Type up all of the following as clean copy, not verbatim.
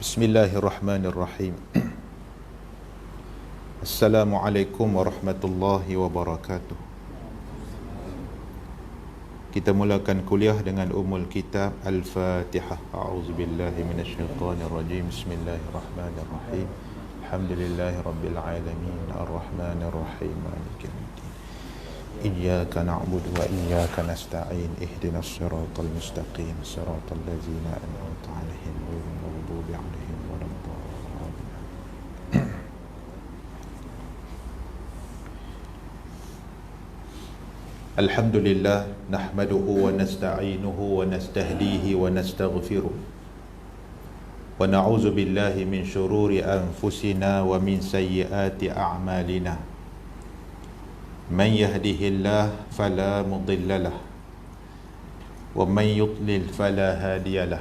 Bismillahirrahmanirrahim. Assalamualaikum warahmatullahi wabarakatuh. Kita mulakan kuliah dengan umul kitab Al-Fatihah. A'udzubillahi minasyaitonirrajim. Bismillahirrahmanirrahim. Alhamdulillahirabbil alamin, arrahmanirrahim, maliki yaumiddin. Iyyaka na'budu wa iyyaka nasta'in. Ihdinas siratal mustaqim, siratal ladzina an'amta 'alaihim ghairil maghdubi 'alaihim waladdallin. Alhamdulillah nahmaduhu wa nasta'inuhu wa nastahdihi wa nastaghfiruh. Wa na'udzu billahi min syururi anfusina wa min sayyiati a'malina. Man yahdihillah fala mudhillalah wa man yudlil fala hadiyalah.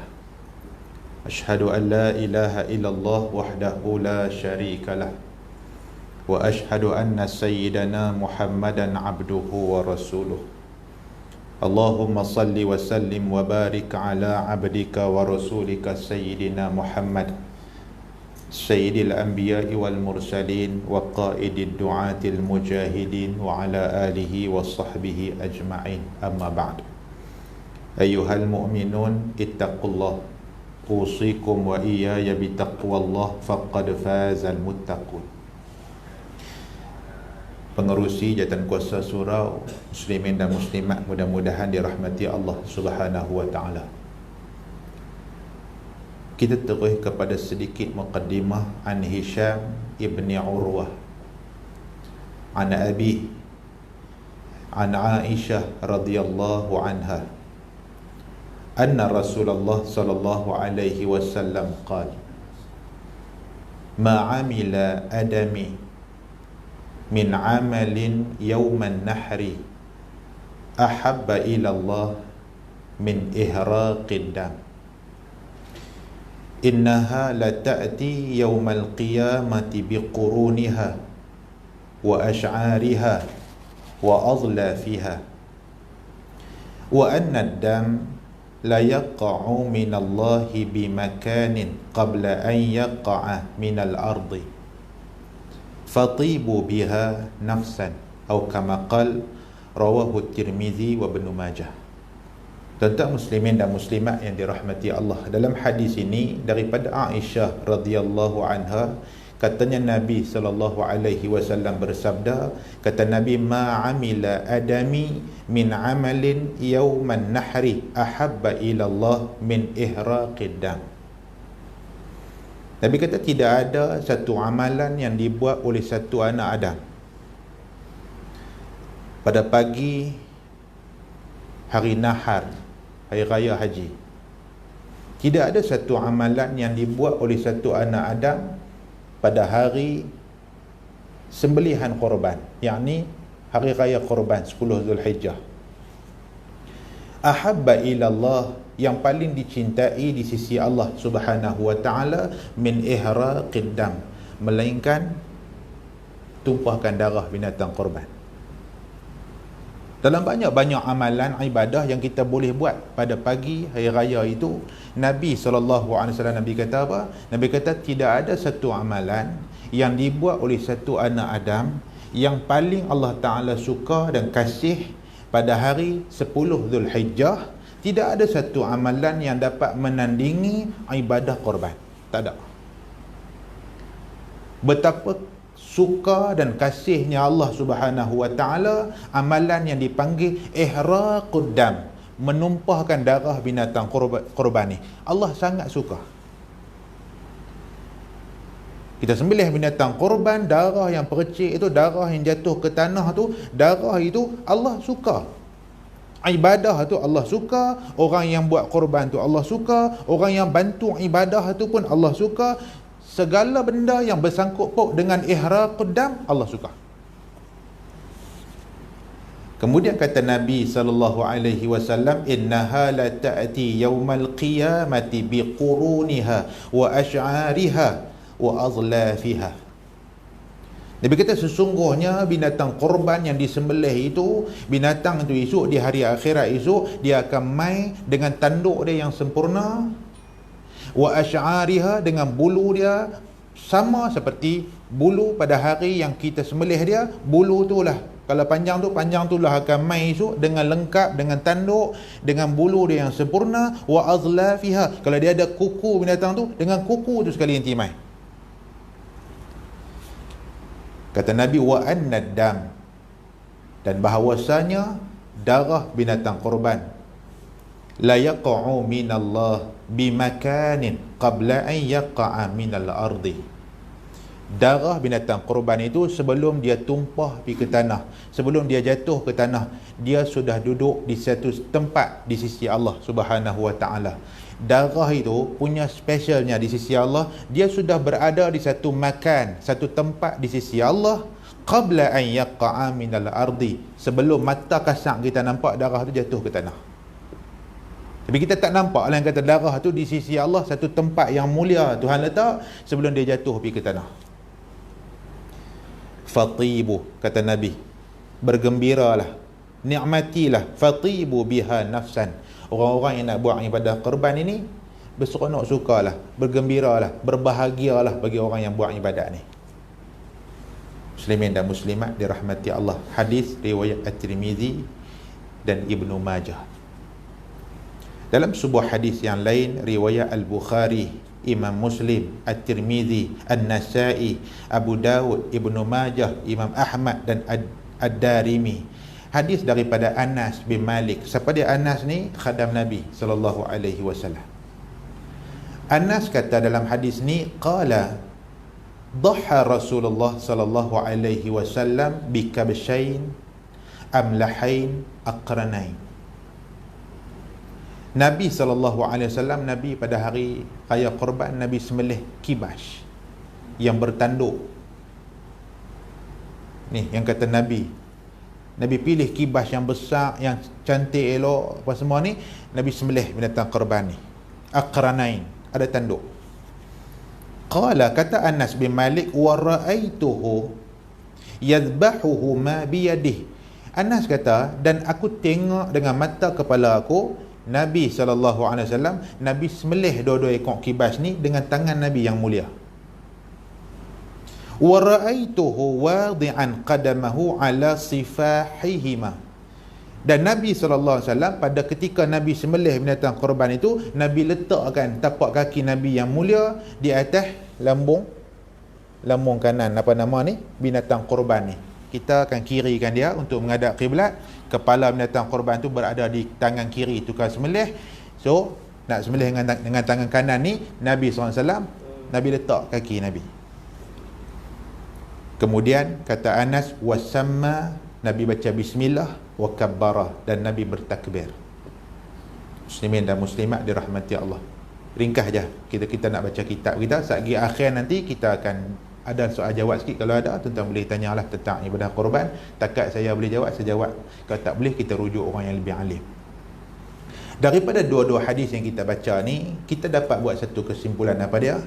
Ashhadu an la ilaha illallah wahdahu la syarikalah wa ashhadu anna sayyidana Muhammadan abduhu wa rasuluh. Allahumma salli wa sallim wa barik ala abdika wa rasulika sayyidina Muhammad sayyidil anbiya'i wal mursalin wa qaidid du'atil mujahidin wa ala alihi wa sahbihi ajma'in, amma ba'd. Ayyuhal mu'minun ittaqullah, usikum wa iyaya bitaqwallah, faqad fazal muttaqun. Pengerusi Jatan Kuasa Surau, muslimin dan muslimat mudah-mudahan dirahmati Allah Subhanahu wa taala. Kita terus kepada sedikit muqaddimah an Hisham ibni Urwah an Abi an Aisyah radhiyallahu anha anna Rasulullah sallallahu alaihi wasallam qala ma amila adami min amalin yawman nahri ahabba ila Allah min ihraqid dam innaha la ta'ti yawmal qiyamati biquruniha wa ash'ariha wa adlafiha wa anna ad-dam la yaqa'u min Allahi bimakanin qabla an yaqa'a min al-ardi fatibu biha nafsan atau kama qala rawahu at-Tirmizi wa Ibnu Majah. Tuan-tuan muslimin dan muslimat yang dirahmati Allah, dalam hadis ini daripada Aisyah radhiyallahu anha, katanya Nabi sallallahu alaihi wasallam bersabda, kata Nabi, ma amila adami min amalin yauman nahri ahabba ila Allah min ihraqid dam. Nabi kata tidak ada satu amalan yang dibuat oleh satu anak Adam pada pagi hari nahar, hari raya haji. Tidak ada satu amalan yang dibuat oleh satu anak Adam pada hari sembelihan korban, yakni hari raya korban 10 Zulhijjah, ahabba ilallah, yang paling dicintai di sisi Allah Subhanahu wa taala, min ihraqid dam, melainkan tumpahkan darah binatang korban. Dalam banyak-banyak amalan ibadah yang kita boleh buat pada pagi hari raya itu, Nabi SAW, Nabi kata apa? Nabi kata tidak ada satu amalan yang dibuat oleh satu anak Adam yang paling Allah Ta'ala suka dan kasih pada hari 10 Zulhijjah. Tidak ada satu amalan yang dapat menandingi ibadah korban. Tak ada. Betapa suka dan kasihnya Allah Subhanahu wa taala amalan yang dipanggil ihraqud dam, menumpahkan darah binatang korban ni. Allah sangat suka. Kita sembelih binatang korban, darah yang percik itu, darah yang jatuh ke tanah tu, darah itu Allah suka. Ibadah tu Allah suka, orang yang buat korban tu Allah suka, orang yang bantu ibadah tu pun Allah suka. Segala benda yang bersangkut paut dengan ihraqud dam, Allah suka. Kemudian kata Nabi sallallahu alaihi wasallam, innaha la ta'ti yaumal qiyamati biquruniha wa ash'ariha wa azlafiha. Nabi kata sesungguhnya binatang korban yang disembelih itu, binatang itu esok di hari akhirat esok dia akan mai dengan tanduk dia yang sempurna, wa asy'ariha dengan bulu dia sama seperti bulu pada hari yang kita sembelih dia. Bulu tu lah, kalau panjang tu lah akan mai esok dengan lengkap, dengan tanduk, dengan bulu dia yang sempurna, wa azlafiha, kalau dia ada kuku binatang tu, dengan kuku tu sekali nanti mai. Kata Nabi, wa annad dam, dan bahawasanya darah binatang korban la yaqa'u minallah bimakanin qabla an yaqa'a minal ardi. Darah binatang korban itu sebelum dia tumpah pergi ke tanah, sebelum dia jatuh ke tanah, dia sudah duduk di satu tempat di sisi Allah Subhanahu wa ta'ala. Darah itu punya specialnya di sisi Allah, dia sudah berada di satu makan, satu tempat di sisi Allah, qabla an yaqa'a minal ardi, sebelum mata kasar kita nampak darah tu jatuh ke tanah. Tapi kita tak nampak lah yang kata darah tu di sisi Allah, satu tempat yang mulia Tuhan letak sebelum dia jatuh pergi ke tanah. Fatibu, kata Nabi, bergembiralah, nikmatilah, fatibu biha nafsan. Orang-orang yang nak buat ibadah korban ini berseronok, sukalah, bergembiralah, berbahagialah bagi orang yang buat ibadat ni. Muslimin dan muslimat dirahmati Allah. Hadis riwayat At-Tirmizi dan Ibnu Majah. Dalam sebuah hadis yang lain riwayat Al-Bukhari, Imam Muslim, At-Tirmizi, An-Nasa'i, Abu Dawud, Ibnu Majah, Imam Ahmad dan Ad-Darimi. Hadis daripada Anas bin Malik. Siapa dia Anas ni? Khadam Nabi sallallahu alaihi wasallam. Anas kata dalam hadis ni, qala dhaha Rasulullah sallallahu alaihi wasallam bi kabshain amlahain aqranain. Nabi sallallahu alaihi wasallam, Nabi pada hari raya korban, Nabi sembelih kibas yang bertanduk. Ni yang kata Nabi pilih kibas yang besar, yang cantik, elok, apa semua ni, Nabi sembelih binatang korban ni. Aqranain, ada tanduk. Qala, kata Anas bin Malik, wa ra'aituhu yadhbahuhu ma biyadih. Anas kata, dan aku tengok dengan mata kepala aku, Nabi SAW, Nabi sembelih dua-dua ekor kibas ni dengan tangan Nabi yang mulia. Wa ra'aituhu wadi'an qadamahu ala sifahihima. Dan Nabi SAW pada ketika Nabi sembelih binatang korban itu, Nabi letakkan tapak kaki Nabi yang mulia di atas lambung kanan, apa nama ni, binatang korban ni. Kita akan kirikan dia untuk menghadap kiblat. Kepala binatang korban tu berada di tangan kiri tukar sembelih. So nak sembelih dengan tangan kanan ni, Nabi SAW, Nabi letak kaki Nabi. Kemudian kata Anas, wasamma, Nabi baca bismillah, wa kabbara, dan Nabi bertakbir. Muslimin dan muslimat dirahmati Allah. Ringkas je, kita nak baca kitab kita. Sagi akhir nanti kita akan ada soal jawab sikit. Kalau ada, tuan-tuan boleh tanyalah tentang ibadah korban. Takat saya boleh jawab, saya jawab. Kalau tak boleh, kita rujuk orang yang lebih alim. Daripada dua-dua hadis yang kita baca ni, kita dapat buat satu kesimpulan. Apa dia?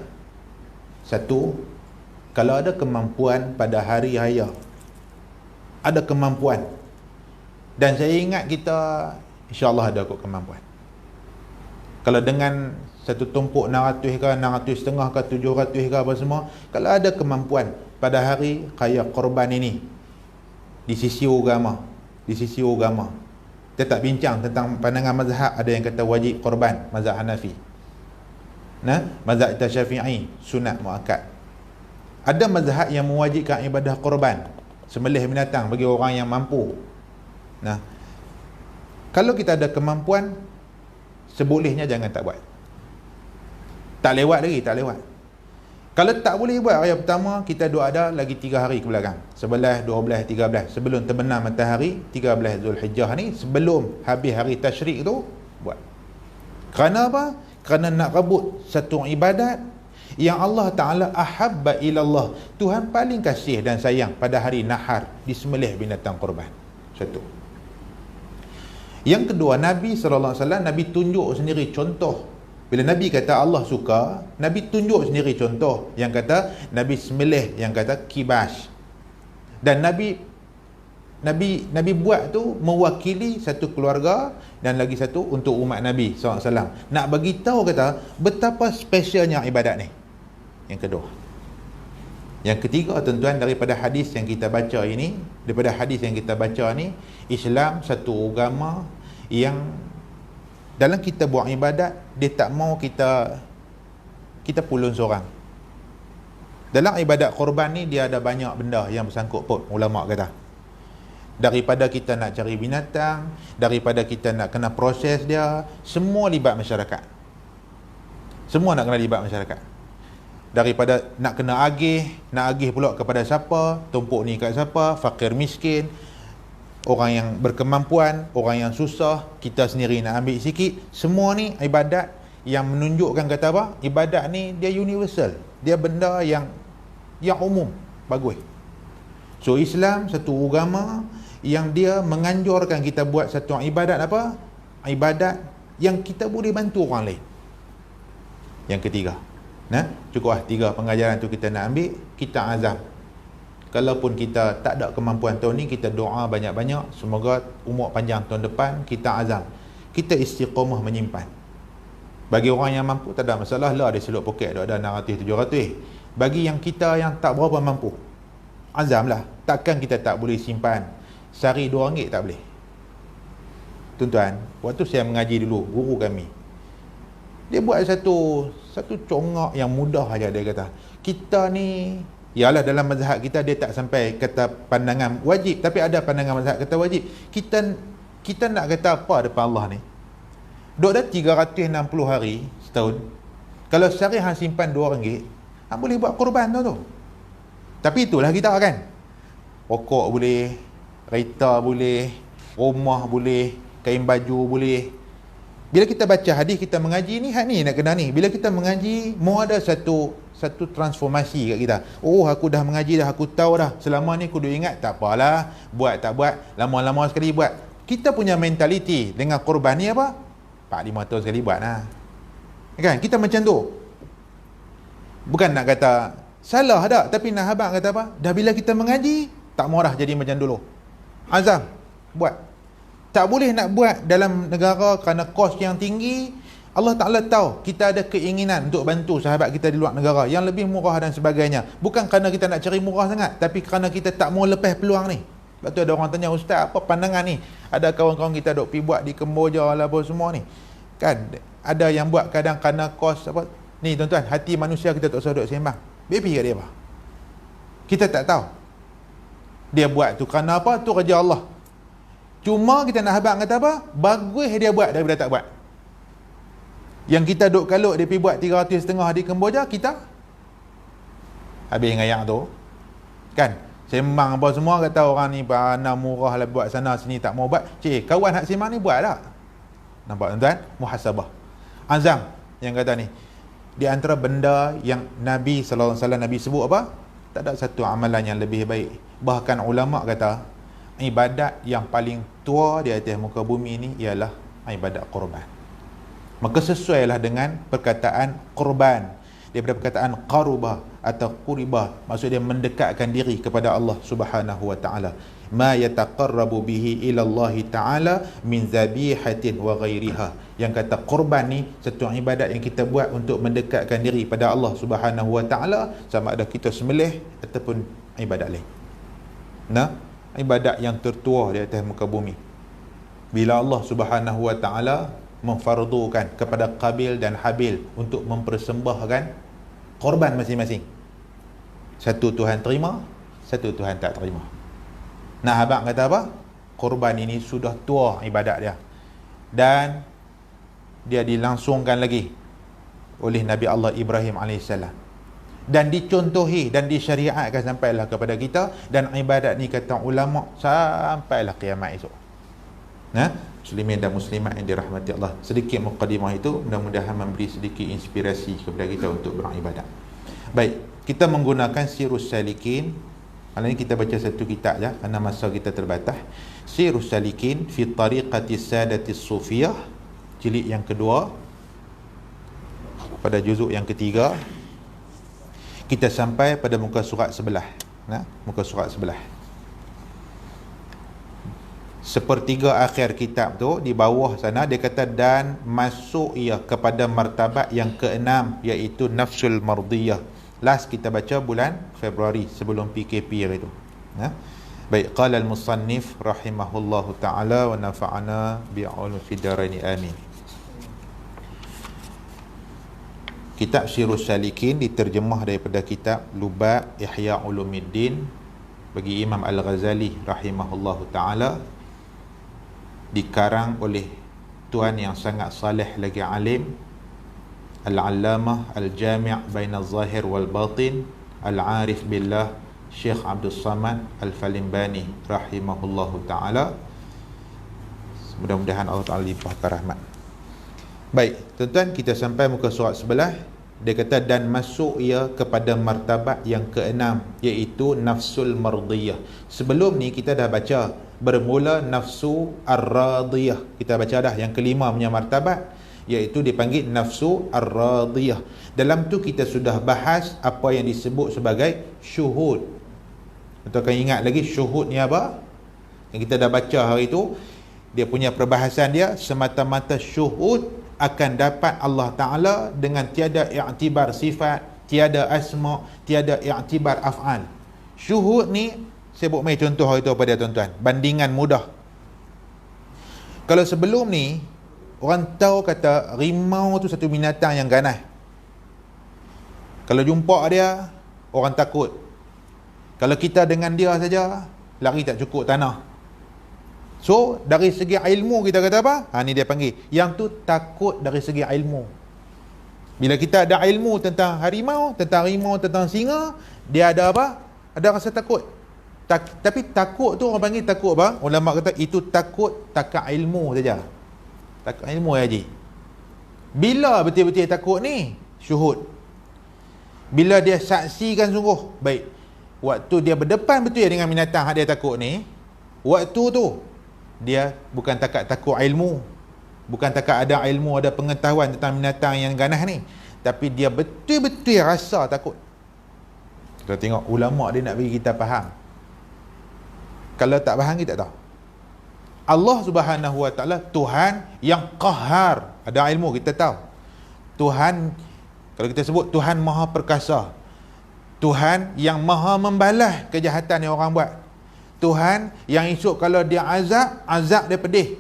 Satu, kalau ada kemampuan pada hari raya, ada kemampuan, dan saya ingat kita insyaAllah ada kot kemampuan. Kalau dengan satu tumpuk 600 ke 650 ke 700 ke apa semua, kalau ada kemampuan pada hari raya korban ini, di sisi agama, kita tak bincang tentang pandangan mazhab. Ada yang kata wajib korban, mazhab Hanafi. Mazhab Syafi'i sunat muakkad. Ada mazhab yang mewajibkan ibadah korban, sembelih binatang bagi orang yang mampu. Kalau kita ada kemampuan, sebolehnya jangan tak buat. Tak lewat lagi, tak lewat. Kalau tak boleh buat raya pertama, kita duk ada lagi 3 hari ke belakang, 11, 12, 13, sebelum terbenam matahari 13 Zulhijjah ni, sebelum habis hari tasyrik tu, buat. Kerana apa? Kerana nak rebut satu ibadat yang Allah Ta'ala ahabba ilallah, Tuhan paling kasih dan sayang pada hari nahar, disembelih binatang korban. Satu. Yang kedua, Nabi SAW, Nabi tunjuk sendiri contoh. Bila Nabi kata Allah suka, Nabi tunjuk sendiri contoh. Yang kata Nabi sembelih, yang kata kibas. Dan Nabi buat tu mewakili satu keluarga dan lagi satu untuk umat Nabi SAW. Nak bagi tahu kata betapa specialnya ibadat ni. Yang kedua. Yang ketiga tuan-tuan, daripada hadis yang kita baca ini, Islam satu agama yang dalam kita buat ibadat, dia tak mau kita pulun seorang. Dalam ibadat korban ni dia ada banyak benda yang bersangkut paut, ulama kata. Daripada kita nak cari binatang, daripada kita nak kena proses dia, semua libat masyarakat. Semua nak kena libat masyarakat. Daripada nak kena nak agih pula kepada siapa, tumpuk ni kat siapa, fakir miskin, orang yang berkemampuan, orang yang susah, kita sendiri nak ambil sikit. Semua ni ibadat yang menunjukkan kata apa? Ibadat ni dia universal. Dia benda yang umum, bagus. So Islam satu agama yang dia menganjurkan kita buat satu ibadat apa? Ibadat yang kita boleh bantu orang lain. Yang ketiga. Cukuplah 3 pengajaran tu kita nak ambil. Kita azam, kalaupun kita tak ada kemampuan tahun ni, kita doa banyak-banyak, semoga umur panjang tahun depan. Kita azam, kita istiqamah menyimpan. Bagi orang yang mampu tak ada masalah lah, ada seluk poket ada 600-700. Bagi yang kita yang tak berapa mampu, azam lah. Takkan kita tak boleh simpan sehari RM2, tak boleh. Tuan-tuan, waktu saya mengaji dulu, guru kami dia buat satu congak yang mudah aja. Dia kata kita ni, yalah dalam mazhab kita dia tak sampai kata pandangan wajib, tapi ada pandangan mazhab kata wajib. Kita nak kata apa depan Allah ni? Duk dah 360 hari setahun, kalau sehari hang simpan RM2, hang boleh buat korban tu. Tapi itulah kita kan, rokok boleh, kereta boleh, rumah boleh, kain baju boleh. Bila kita baca hadis, kita mengaji ni, hak ni nak kena ni. Bila kita mengaji, mau ada satu transformasi kat kita. Oh, aku dah mengaji dah, aku tahu dah. Selama ni aku duk ingat, tak apalah, buat tak buat, lama-lama sekali buat. Kita punya mentaliti dengan korban ni apa? 4-5 tahun sekali buat lah. Kan? Kita macam tu. Bukan nak kata salah dah, tapi nak habaq kata apa? Dah bila kita mengaji, tak mau dah jadi macam dulu. Azam, buat. Tak boleh nak buat dalam negara kerana kos yang tinggi. Allah Ta'ala tahu kita ada keinginan untuk bantu sahabat kita di luar negara yang lebih murah dan sebagainya. Bukan kerana kita nak cari murah sangat, tapi kerana kita tak mau lepas peluang ni. Lepas tu ada orang tanya, Ustaz, apa pandangan ni? Ada kawan-kawan kita duk pergi buat di Kemboja lah apa semua ni. Kan? Ada yang buat kadang kerana kos apa. Ni tuan-tuan, hati manusia kita tak usah duk sembang. Baby kat dia apa? Kita tak tahu. Dia buat tu kerana apa? Tu kerja Allah. Cuma kita nak habaq kata apa? Bagus dia buat daripada tak buat. Yang kita duk kalut dia pergi buat 300.5 di Kemboja, kita habis ngayak tu. Kan? Sembang apa semua, kata orang ni mana murah lah buat sana sini tak mau buat. Cik, kawan hak sembang ni buat tak? Nampak tuan-tuan? Muhasabah. Azam yang kata ni. Di antara benda yang Nabi SAW Nabi sebut apa? Tak ada satu amalan yang lebih baik. Bahkan ulama kata ibadat yang paling tua di atas muka bumi ini ialah ibadat korban. Maka sesuailah dengan perkataan korban daripada perkataan qarubah atau quribah, maksud dia mendekatkan diri kepada Allah Subhanahu wa taala. Ma yataqarrabu bihi ila Allah taala min zabihatin wa ghairiha. Yang kata korban ni satu ibadat yang kita buat untuk mendekatkan diri pada Allah Subhanahu wa taala, sama ada kita sembelih ataupun ibadat lain. Ibadat yang tertua di atas muka bumi. Bila Allah Subhanahu wa taala memfardukan kepada Qabil dan Habil untuk mempersembahkan korban masing-masing. Satu Tuhan terima, satu Tuhan tak terima. Nah, abang kata apa? Korban ini sudah tua ibadat dia. Dan dia dilangsungkan lagi oleh Nabi Allah Ibrahim AS. Dan dicontohi dan disyariatkan sampailah kepada kita. Dan ibadat ni kata ulama sampailah kiamat esok. Muslimin dan muslimat yang dirahmati Allah, sedikit mukadimah itu mudah-mudahan memberi sedikit inspirasi kepada kita untuk beribadat. Baik, kita menggunakan Sirus Salikin. Malam ni kita baca satu kitab je kerana masa kita terbatas. Sirus Salikin fi tariqati sadatis sufiyah, jilid yang kedua, pada juzuk yang ketiga. Kita sampai pada muka surat sebelah. Muka surat sebelah. sepertiga akhir kitab tu di bawah sana dia kata dan masuk ia kepada martabat yang keenam, iaitu nafsul mardiyah. Last kita baca bulan Februari sebelum PKP hari tu. Baik, qala al-musannif rahimahullahu taala wa nafa'ana bi'ulum fidaraini amin. Kitab Syirus Salikin diterjemah daripada kitab Lubat Ihya Ulumuddin bagi Imam Al-Ghazali rahimahullahu taala, dikarang oleh tuan yang sangat saleh lagi alim, Al-Allamah Al-Jami' baina Zahir wal Batin, Al-Arif Billah Syekh Abdul Samad Al-Falimbani rahimahullahu ta'ala. Mudah-mudahan Allah Ta'ala limpahkan rahmat. Baik, tuan-tuan, kita sampai muka surat sebelah. Dia kata dan masuk ia kepada martabat yang keenam, iaitu nafsul mardiyah. Sebelum ni kita dah baca bermula nafsu ar-radiyah. Kita baca dah yang kelima punya martabat, iaitu dipanggil nafsu ar-radiyah. Dalam tu kita sudah bahas apa yang disebut sebagai syuhud. Atau akan ingat lagi syuhud ni apa? Yang kita dah baca hari tu, dia punya perbahasan dia semata-mata syuhud akan dapat Allah Ta'ala dengan tiada i'tibar sifat, tiada asma, tiada i'tibar af'al. Syuhud ni saya buat main contoh hari tu pada tuan-tuan, bandingan mudah. Kalau sebelum ni orang tahu kata rimau tu satu binatang yang ganas. Kalau jumpa dia, orang takut. Kalau kita dengan dia saja, lari tak cukup tanah. So, dari segi ilmu kita kata apa? Ni dia panggil. Yang tu takut dari segi ilmu. Bila kita ada ilmu tentang harimau, tentang singa, dia ada apa? Ada rasa takut. Tapi takut tu orang panggil takut apa? Ulama kata itu takut takat ilmu saja. Takut ilmu ya Haji. Bila betul-betul takut ni? Syuhud. Bila dia saksikan sungguh, baik, waktu dia berdepan betul dengan binatang yang dia takut ni, waktu tu dia bukan takat takut ilmu, bukan takat ada ilmu, ada pengetahuan tentang binatang yang ganas ni, tapi dia betul-betul rasa takut. Kita tengok ulama dia nak bagi kita faham. Kalau tak faham kita tak tahu. Allah Subhanahu Wa Ta'ala Tuhan yang qahar, ada ilmu kita tahu. Tuhan, kalau kita sebut Tuhan Maha Perkasa, Tuhan yang maha membalas kejahatan yang orang buat. Tuhan yang esok kalau dia azab dia pedih.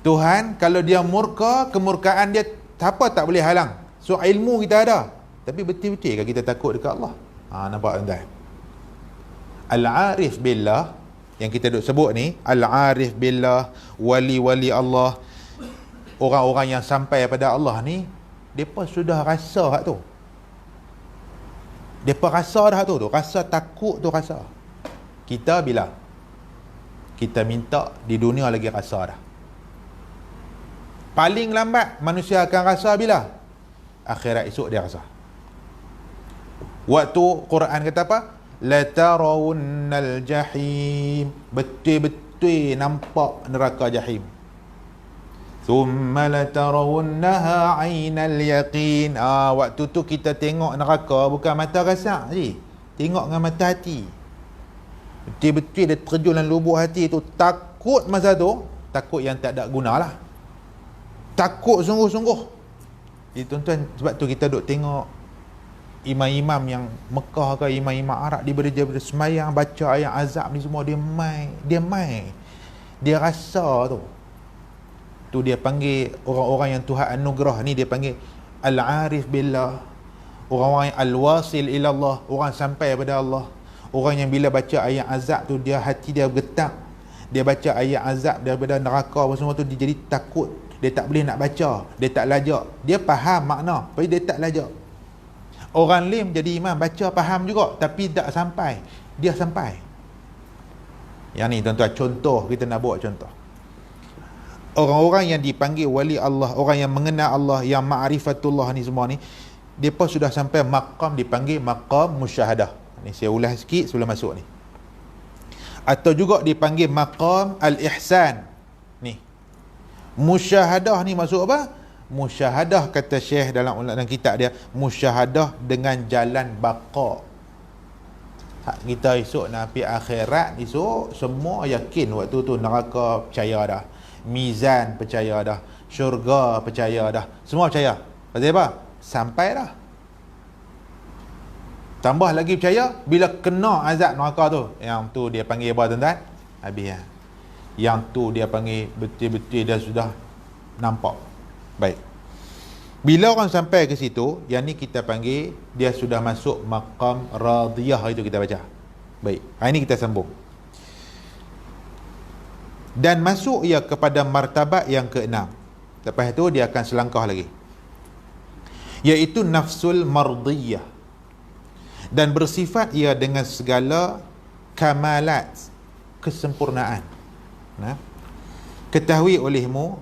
Tuhan kalau dia murka, kemurkaan dia siapa tak boleh halang. So ilmu kita ada, tapi betul-betul kan kita takut dekat Allah? Nampak tuan-tuan? Al-Arif Billah yang kita duk sebut ni, Al-Arif Billah, wali-wali Allah, orang-orang yang sampai pada Allah ni, mereka sudah rasa hak tu. Mereka rasa dah tu, rasa takut tu rasa. Kita bila kita minta di dunia lagi rasa dah. Paling lambat manusia akan rasa bila? Akhirat esok dia rasa. Waktu Quran kata apa? La tarawunnal jahim. Betul-betul nampak neraka jahim. Thumma la tarawunnaha 'ainal yaqin. Waktu tu kita tengok neraka bukan mata rasa je. Tengok dengan mata hati. Betul-betul dia terjun dalam lubuk hati tu. Takut masa tu, takut yang tak ada gunalah. Takut sungguh-sungguh. Jadi tuan-tuan, sebab tu kita duk tengok imam-imam yang Mekah ke imam-imam Arab, dia bersemayang baca ayat azab ni semua, dia mai. Dia rasa tu. Tu dia panggil orang-orang yang Tuhan anugerah ni, dia panggil Al-Arif Billah, orang-orang yang Al-Wasil ilallah, orang sampai pada Allah, orang yang bila baca ayat azab tu dia hati dia bergetar, dia baca ayat azab daripada neraka apa semua tu, dia jadi takut, dia tak boleh nak baca, dia tak lajak, dia faham makna tapi dia tak lajak. Orang lim jadi imam baca faham juga tapi tak sampai, dia sampai. Yang ni tuan-tuan contoh, kita nak buat contoh. Orang-orang yang dipanggil wali Allah, orang yang mengenal Allah, yang ma'rifatullah ni semua ni, mereka sudah sampai maqam dipanggil maqam musyahadah. Ni saya ulas sikit sebelum masuk ni. Atau juga dipanggil maqam al-ihsan. Ni. Musyahadah ni maksud apa? Musyahadah kata Syekh dalam kitab dia, musyahadah dengan jalan baqa. Hak kita esok nak pergi akhirat, esok semua yakin waktu tu neraka percaya dah, mizan percaya dah, syurga percaya dah, semua percaya. Pasal apa? Sampai dah. Tambah lagi percaya bila kena azab neraka tu, yang tu dia panggil apa tuan-tuan? Habis ya. Yang tu dia panggil betul-betul dia sudah nampak. Baik. Bila orang sampai ke situ, yang ni kita panggil dia sudah masuk maqam radiyah, itu kita baca. Baik. Ini kita sambung. Dan masuk ia kepada martabat yang keenam. Lepas itu dia akan selangkah lagi, iaitu nafsul mardiyah, dan bersifat ia dengan segala kamalat, kesempurnaan. Nah, ketahui olehmu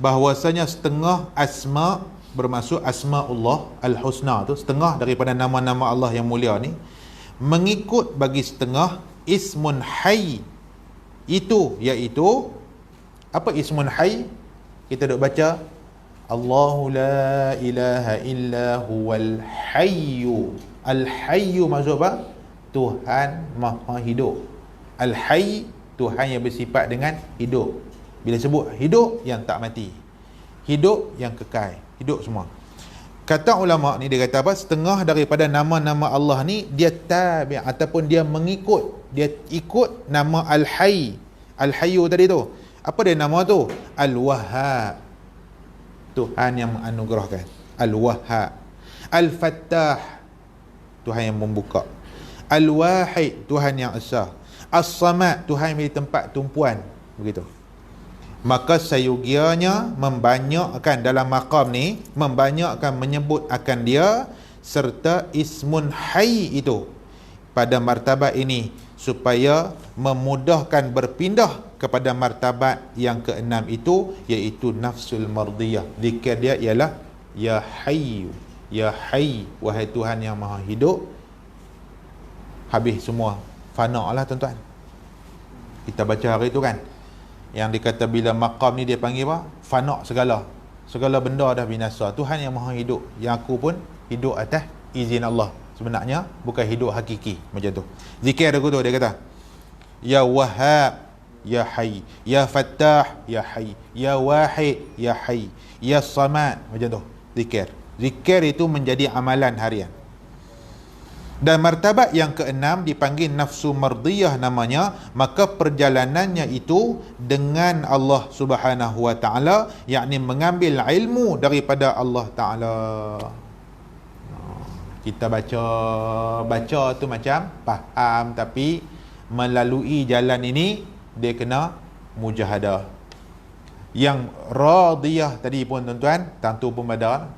bahwasanya setengah asma, bermaksud asma'ullah al-husna tu, setengah daripada nama-nama Allah yang mulia ni, mengikut bagi setengah ismun hayy, itu iaitu apa ismun hayy? Kita duk baca Allahu la ilaha illa huwal hayyu. Al-hayyu maksud apa? Tuhan maha hidup. Al-hayy, Tuhan yang bersifat dengan hidup. Bila sebut hidup, yang tak mati, hidup yang kekal, hidup semua. Kata ulama ni, dia kata apa? Setengah daripada nama-nama Allah ni dia tabi' ataupun dia mengikut, dia ikut nama Al-Hayy. Al-Hayyu tadi tu, apa dia nama tu? Al-Wahhab, Tuhan yang menganugerahkan. Al-Wahhab. Al-Fattah, Tuhan yang membuka. Al-Wahid, Tuhan yang esa. As-Samad, Tuhan yang beri tempat tumpuan. Begitu. Maka sayugianya membanyakkan dalam maqam ni, membanyakkan menyebut akan dia serta ismun hayy itu pada martabat ini, supaya memudahkan berpindah kepada martabat yang keenam itu, iaitu nafsul mardiyah. Zikir dia ialah ya hayyu, ya hayy, wahai Tuhan yang maha hidup. Habis semua, fana lah tuan-tuan. Kita baca hari tu kan, yang dikata bila maqam ni dia panggil apa? Fana segala. Segala benda dah binasa. Tuhan yang maha hidup. Yang aku pun hidup atas izin Allah. Sebenarnya bukan hidup hakiki macam tu. Zikir aku tu dia kata ya Wahhab, ya Hayy, ya Fattah, ya Hayy, ya Wahid, ya Hayy, ya Samad, macam tu. Zikir. Zikir itu menjadi amalan harian. Dan martabat yang keenam dipanggil nafsu mardiyah namanya. Maka perjalanannya itu dengan Allah Subhanahu wa ta'ala, yakni mengambil ilmu daripada Allah Ta'ala. Kita baca tu macam faham, tapi melalui jalan ini dia kena mujahadah. Yang radiyah tadi pun tuan-tuan, tentu pun ada.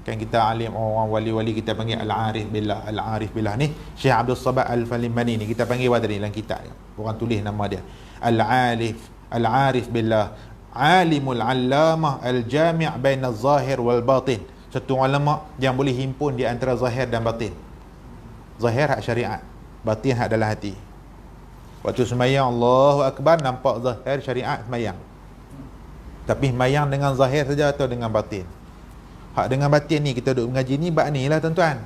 Kan kita alim, orang wali-wali kita panggil al-arif billah. Al-arif billah ni Syekh Abdul Sabah Al-Falimani ni, kita panggil apa tadi dalam kitab, orang tulis nama dia al-arif billah, alimul allamah al-jami' baina zahir wal batin. Satu ulama yang boleh himpun di antara zahir dan batin. Zahir hak syariat, batin hak dalam hati. Waktu sembahyang Allahu Akbar, nampak zahir syariat sembahyang, tapi sembahyang dengan zahir saja atau dengan batin? Hak dengan batin ni kita duk mengaji ni bab ni lah tuan-tuan.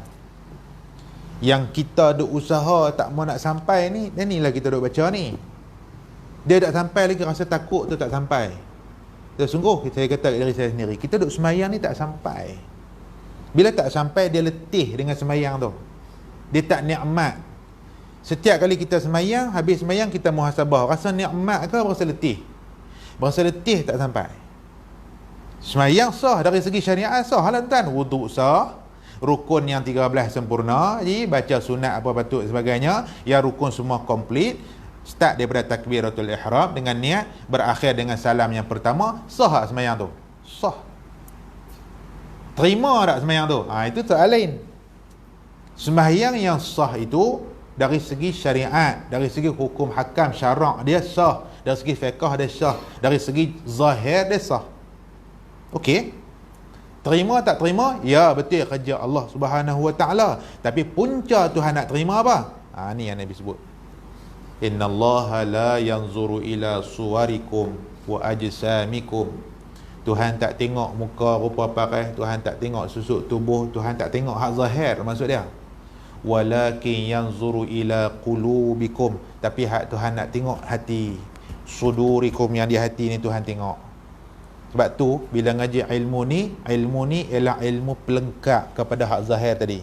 Yang kita duk usaha tak mau nak sampai ni, dan inilah kita duk baca ni. Dia tak sampai lagi, rasa takut tu tak sampai. Sungguh saya kata dari saya sendiri, kita duk semayang ni tak sampai. Bila tak sampai, dia letih dengan semayang tu. Dia tak nikmat. Setiap kali kita semayang, habis semayang kita muhasabah, rasa nikmat ke rasa letih? Rasa letih tak sampai. Semayang sah dari segi syariat, sah lah tuan. Wuduk sah, rukun yang 13 sempurna, baca sunat apa patut sebagainya, yang rukun semua komplit. Start daripada takbiratul ihram dengan niat, berakhir dengan salam yang pertama. Sah tak semayang tu? Sah. Terima tak semayang tu? Itu soal lain. Semayang yang sah itu dari segi syariat, dari segi hukum hakam syarak dia sah, dari segi fiqh dia sah, dari segi zahir dia sah. Okey. Terima tak terima? Ya, betul kerja Allah Subhanahu wa ta'ala. Tapi punca Tuhan nak terima apa? Ni yang Nabi sebut. Innallaha la yanzuru ila suwarikum wa ajsamikum. Tuhan tak tengok muka rupa pakai, Tuhan tak tengok susuk tubuh, Tuhan tak tengok hak zahir, maksud dia. walakin yanzuru ila qulubikum, tapi Tuhan nak tengok hati, sudurikum, yang di hati ni Tuhan tengok. Sebab tu bila ngaji ilmu ni ialah ilmu pelengkap kepada hak zahir tadi.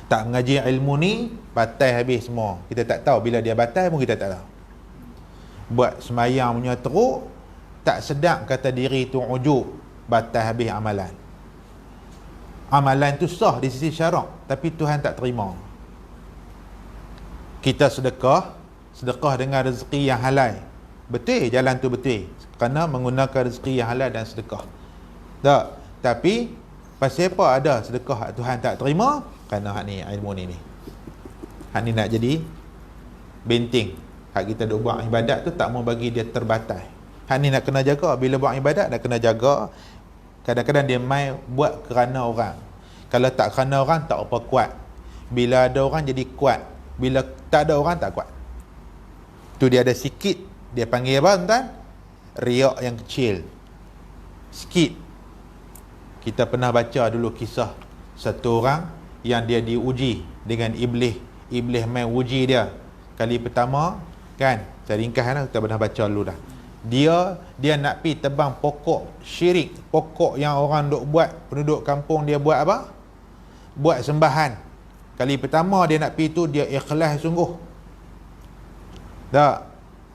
Tak ngaji ilmu ni batal habis semua. Kita tak tahu bila dia batal pun kita tak tahu. Buat semayang punya teruk, tak sedap kata diri tu ujub, batal habis amalan. Amalan tu sah di sisi syarak, tapi Tuhan tak terima. Kita sedekah dengan rezeki yang halal, betul jalan tu betul, kerana menggunakan rezeki yang halal dan sedekah. Tak, tapi pasal apa ada sedekah Tuhan tak terima? Kerana hak ni ilmu ni hak ni nak jadi benteng. Hak kita duk buat ibadat tu tak mau bagi dia terbatas. Hak ni nak kena jaga. Bila buat ibadat nak kena jaga. Kadang-kadang dia mai buat kerana orang. Kalau tak kerana orang tak apa kuat. Bila ada orang jadi kuat. Bila tak ada orang tak kuat. Tu dia ada sikit, dia panggil apa tuan? Riak yang kecil. Sikit. Kita pernah baca dulu kisah satu orang yang dia diuji dengan iblis. Iblis main uji dia. Kali pertama kan, saya ringkaslah, kita pernah baca dulu dah. Dia nak pi tebang pokok syirik, pokok yang orang duk buat, penduduk kampung dia buat apa? Buat sembahan. Kali pertama dia nak pi tu, dia ikhlas sungguh. Tak.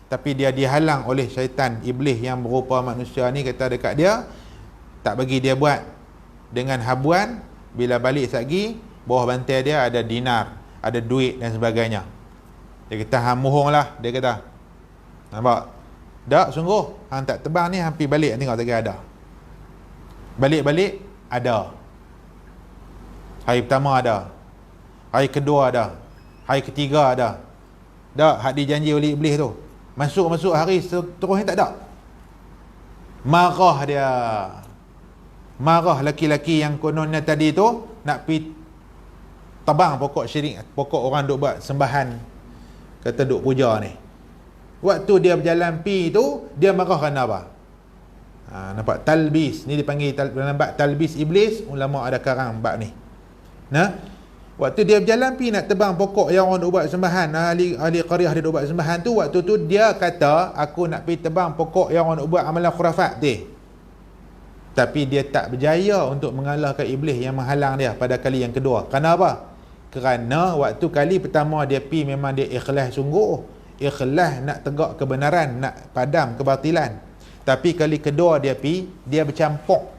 Tapi dia dihalang oleh syaitan, iblis yang berupa manusia ni, kata dekat dia, tak bagi dia buat. Dengan habuan, bila balik satgi, bawah bantai dia ada dinar, ada duit dan sebagainya. Dia kata, hang mohong lah, dia kata. Nampak? Tak, sungguh. Hang tak tebang ni, hampir balik, tengok tak ada. Balik-balik, ada. Hari pertama ada. Hari kedua ada. Hari ketiga ada. Tak, hak dijanji oleh iblis tu. Masuk-masuk hari seterusnya tak ada. Marah dia. Marah laki-laki yang kononnya tadi tu, nak pi tebang pokok syirik, pokok orang duk buat sembahan, kata duk puja ni. Waktu dia berjalan pi tu, dia marah kerana apa? Nampak talbis ni dipanggil nampak talbis iblis. Ulama ada karang bab ni. Nah, waktu dia berjalan pi nak tebang pokok yang orang duk buat sembahan, ahli qaryah dia duk buat sembahan tu, waktu tu dia kata, aku nak pi tebang pokok yang orang duk buat amalan khurafat tu. Tapi dia tak berjaya untuk mengalahkan iblis yang menghalang dia pada kali yang kedua. Kenapa? Kerana waktu kali pertama dia pi memang dia ikhlas sungguh. Ikhlas nak tegak kebenaran, nak padam kebatilan. Tapi kali kedua dia pi, dia bercampur.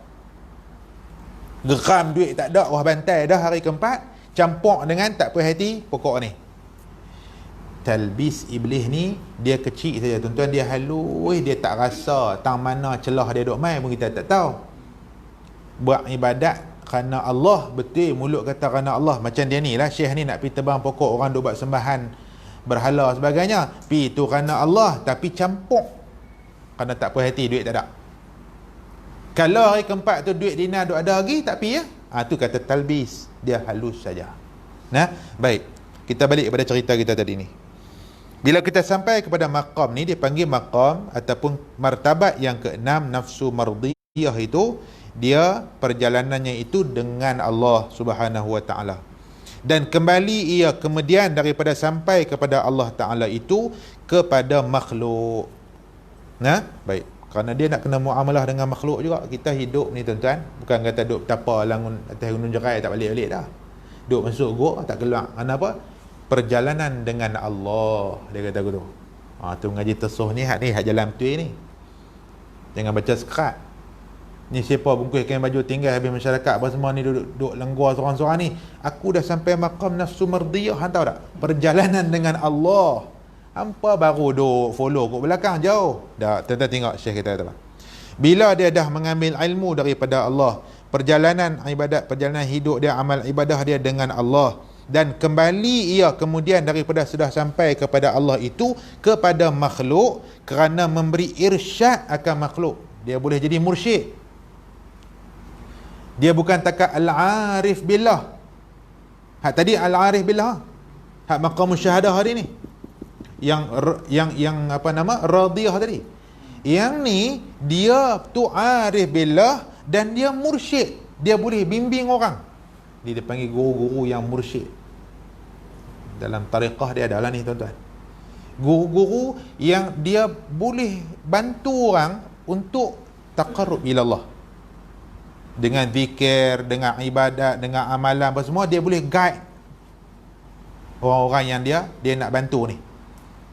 Geram duit tak ada, wah bantai dah hari keempat, campur dengan tak perhati pokok ni. Talbis iblis ni, dia kecil saja tuan-tuan, dia halus, dia tak rasa tang mana celah dia duk main pun kita tak tahu. Buat ibadat kerana Allah, betul mulut kata kerana Allah. Macam dia ni lah, syekh ni nak pergi tebang pokok orang duk buat sembahan berhala sebagainya, pi tu kerana Allah, tapi campur kerana tak perhati duit tak ada. Kalau hari keempat tu duit dinar duk ada lagi, tak pi ya, tu kata talbis, dia halus saja. Nah, baik, kita balik kepada cerita kita tadi ni. Bila kita sampai kepada maqam ni, dia panggil maqam ataupun martabat yang keenam, nafsu mardiyah itu, dia perjalanannya itu dengan Allah Subhanahu wa taala. Dan kembali ia kemudian daripada sampai kepada Allah Taala itu kepada makhluk. Nah, baik. Kerana dia nak kena muamalah dengan makhluk juga. Kita hidup ni tuan-tuan, bukan kata duduk betapa langun atas gunung jerai tak balik-balik dah. Duduk masuk gua tak keluar. Kenapa? Perjalanan dengan Allah, dia kata gitu. Tu ngaji tersuh ni hak jalan betul ni. Jangan baca sekerat. Ni siapa bungkuskan baju tinggal habis masyarakat apa semua ni duduk lengguar seorang-seorang ni. Aku dah sampai maqam nafsu mardiyah, hang tahu tak? Perjalanan dengan Allah. Hampa baru duk follow kat belakang jauh. Dah, tuan-tuan tengok Syekh kita kata apa. Bila dia dah mengambil ilmu daripada Allah, perjalanan ibadat, perjalanan hidup dia, amal ibadah dia dengan Allah, dan kembali ia kemudian daripada sudah sampai kepada Allah itu kepada makhluk kerana memberi irsyad akan makhluk. Dia boleh jadi mursyid. Dia bukan takat al-arif billah. Hak tadi al-arif billah. Hak maqam syahadah hari ni. Yang apa nama? Radiyah tadi. Yang ni dia tu arif billah dan dia mursyid. Dia boleh bimbing orang. Dia dipanggil guru-guru yang mursyid. Dalam tariqah dia adalah ni tuan-tuan. Guru-guru yang dia boleh bantu orang untuk taqarrub ila Allah. Dengan zikir, dengan ibadat, dengan amalan apa semua, dia boleh guide orang-orang yang dia nak bantu ni.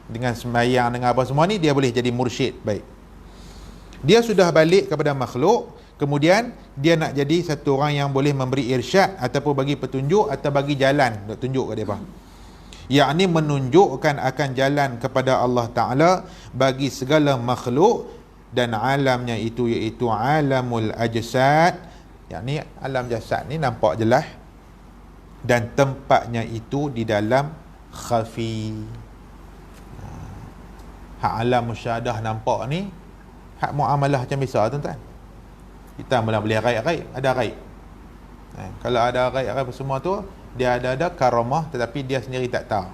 Dengan sembahyang, dengan apa semua ni, dia boleh jadi mursyid. Baik. Dia sudah balik kepada makhluk, kemudian dia nak jadi satu orang yang boleh memberi irsyad ataupun bagi petunjuk atau bagi jalan untuk tunjuk ke dia. Yakni menunjukkan akan jalan kepada Allah Ta'ala bagi segala makhluk dan alamnya itu iaitu alamul ajsad. Yakni alam jasad ni nampak jelas dan tempatnya itu di dalam khafi. Hak alam musyahadah nampak ni, hak muamalah macam biasa tuan-tuan. Kita mula boleh raib-raib, ada raib. Kalau ada raib-raib semua tu, dia ada karamah tetapi dia sendiri tak tahu.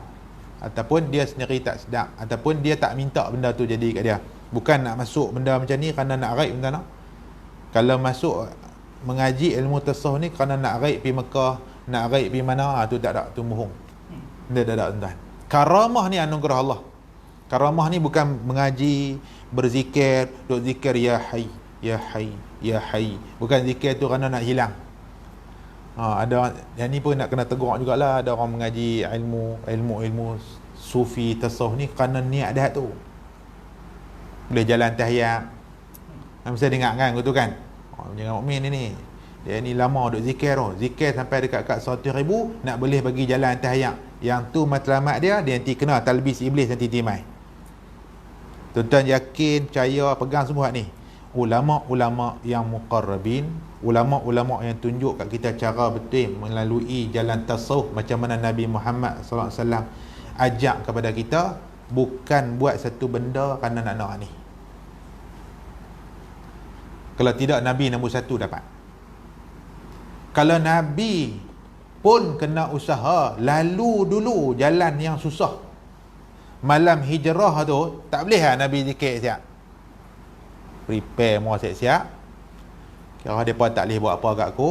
Ataupun dia sendiri tak sedar. Ataupun dia tak minta benda tu jadi kat dia. Bukan nak masuk benda macam ni kerana nak raib tuan-tuan. Kalau masuk mengaji ilmu tasawuf ni kerana nak raib pergi Mekah, nak raib pergi mana, tu tak ada, tu bohong. Dia tak ada tuan-tuan. Karamah ni anugerah Allah. Karamah ni bukan mengaji, berzikir, duk zikir ya hayy, ya hayy, ya hayy. Bukan zikir tu kerana nak hilang. Ada yang ni pun nak kena tegur jugalah. Ada orang mengaji ilmu sufi tasawuf ni kerana niat dah tu. Boleh jalan tahiyat. Mesti dengar kan tu kan. Jangan mukmin ni. Dia ni lama duk zikir tu. Zikir sampai dekat 100,000 nak boleh bagi jalan tahiyat. Yang tu matlamat dia nanti kena talbis iblis nanti timai. Tuan-tuan yakin, percaya, pegang semua ni. Ulama-ulama yang muqarrabin, ulama-ulama yang tunjuk kat kita cara betul melalui jalan tasawuf macam mana Nabi Muhammad SAW ajak kepada kita, bukan buat satu benda kerana nak ni. Kalau tidak, Nabi nombor satu dapat. Kalau Nabi pun kena usaha lalu dulu jalan yang susah, malam hijrah tu tak boleh lah Nabi zikir siap, prepare semua siap-siap. Kira mereka tak boleh buat apa kat aku,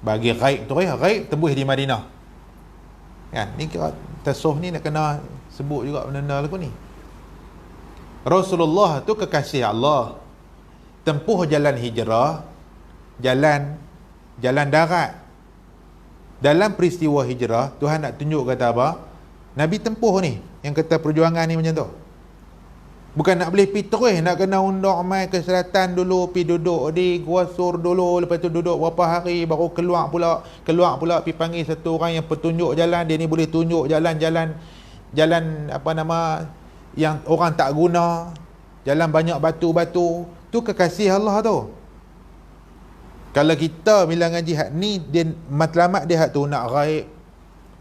bagi raib tu, raib tembus di Madinah kan. Ni kira tasawuf ni nak kena sebut juga benda-benda lagu ni. Rasulullah tu kekasih Allah, tempuh jalan hijrah, jalan darat. Dalam peristiwa hijrah, Tuhan nak tunjuk kata apa? Nabi tempuh ni, yang kata perjuangan ni macam tu. Bukan nak boleh pergi terus, nak kena undak mai ke selatan dulu, pergi duduk di Gua Sur dulu, lepas tu duduk berapa hari, baru keluar pula pergi panggil satu orang yang petunjuk jalan. Dia ni boleh tunjuk jalan apa nama yang orang tak guna, jalan banyak batu-batu. Tu kekasih Allah tu. Kalau kita bila ngaji hak ni, dia matlamat dia hak tu nak raib,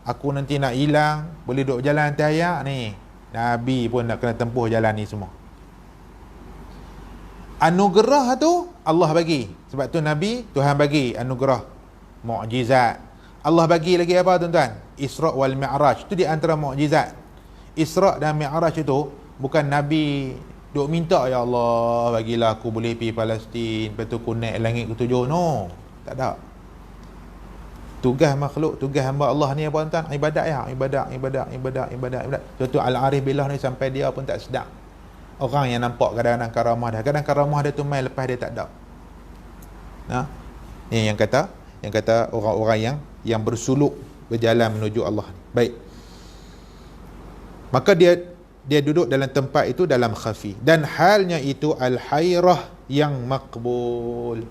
aku nanti nak hilang, boleh duduk jalan tahiyat ni. Nabi pun nak kena tempuh jalan ni semua. Anugerah tu Allah bagi. Sebab tu Nabi, Tuhan bagi anugerah mukjizat. Allah bagi lagi apa tuan-tuan? Isra' wal Mi'raj. Itu di antara mukjizat. Isra' dan Mi'raj itu bukan Nabi duk minta, ya Allah bagilah aku boleh pergi Palestin, lepas tu aku naik langit ke-7. No, tak ada. Tugas makhluk, tugas hamba Allah ni apa tuan? Ibadat ya, ibadat. Contoh Al-Arif Billah ni sampai dia pun tak sedar. Orang yang nampak kadang-kadang karamah dah. Kadang karamah dia tu main lepas dia tak ada. Nah, ni yang kata orang-orang yang bersuluk berjalan menuju Allah. Baik. Maka dia duduk dalam tempat itu dalam khafi, dan halnya itu al-hayrah yang makbul.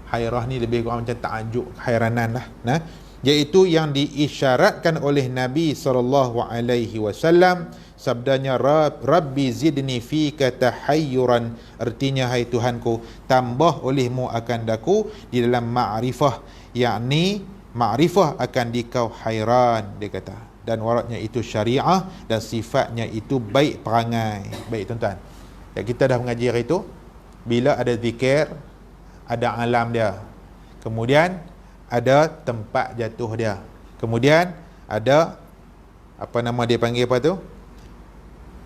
Hayrah ni lebih kurang macam ta'ajub, kehairanan lah, nah, iaitu yang diisyaratkan oleh Nabi SAW. Sabdanya, Rabbi zidni fika tahayyuran, artinya hai Tuhanku, tambah olehmu akan daku di dalam ma'rifah, yakni ma'rifah akan dikau hairan, dia kata. Dan waratnya itu syariah, dan sifatnya itu baik perangai. Baik tuan-tuan, ya, kita dah mengaji hari itu, bila ada zikir, ada alam dia, kemudian ada tempat jatuh dia, kemudian ada apa nama dia panggil apa tu,